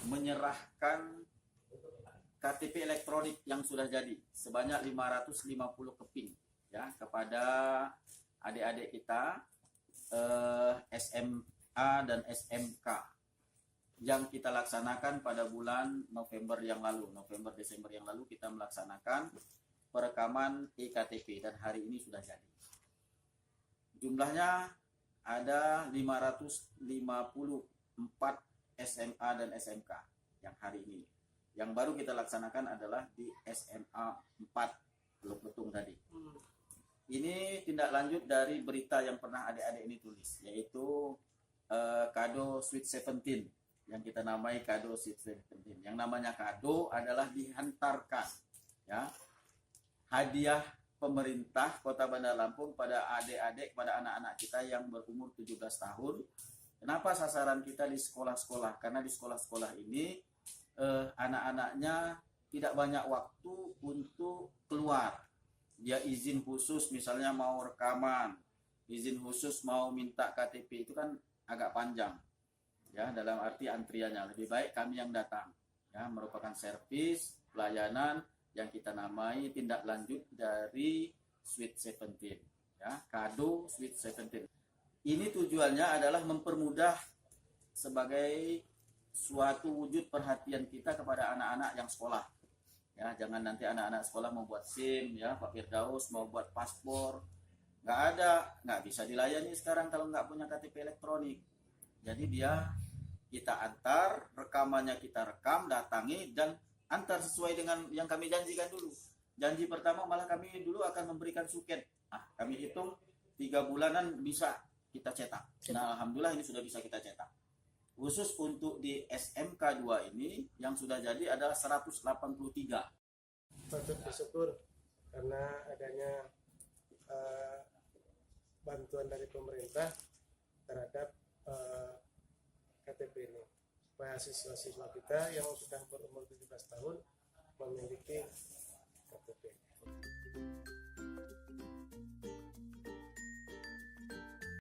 menyerahkan KTP elektronik yang sudah jadi sebanyak 550 keping ya kepada adik-adik kita SMA dan SMK yang kita laksanakan pada bulan November Desember yang lalu kita melaksanakan perekaman eKTP dan hari ini sudah jadi. Jumlahnya ada 554 SMA dan SMK yang hari ini. Yang baru kita laksanakan adalah di SMA 4 Teluk Betung tadi. Ini tindak lanjut dari berita yang pernah adik-adik ini tulis, yaitu kado Sweet 17 yang kita namai kado Sweet 17. Yang namanya kado adalah dihantarkan ya hadiah pemerintah Kota Bandar Lampung pada adik-adik, pada anak-anak kita yang berumur 17 tahun. Kenapa sasaran kita di sekolah-sekolah? Karena di sekolah-sekolah ini anak-anaknya tidak banyak waktu untuk keluar. Dia izin khusus misalnya mau rekaman, izin khusus mau minta KTP itu kan agak panjang. Ya, dalam arti antriannya lebih baik kami yang datang. Ya, merupakan servis pelayanan yang kita namai tindak lanjut dari Sweet 17. Ya, kado Sweet 17. Ini tujuannya adalah mempermudah sebagai suatu wujud perhatian kita kepada anak-anak yang sekolah. Ya, jangan nanti anak-anak sekolah mau buat SIM, ya, Pak Firdaus mau buat paspor, nggak bisa dilayani sekarang kalau nggak punya KTP elektronik. Jadi kita antar, rekamannya kita rekam, datangi dan antar sesuai dengan yang kami janjikan dulu. Janji pertama malah kami dulu akan memberikan suket. Kami hitung 3 bulanan bisa kita cetak. Nah, alhamdulillah ini sudah bisa kita cetak. Khusus untuk di SMK 2 ini yang sudah jadi adalah 183. Patut bersyukur karena adanya bantuan dari pemerintah terhadap KTP ini. Supaya siswa-siswa kita yang sudah berumur 17 tahun memiliki KTP.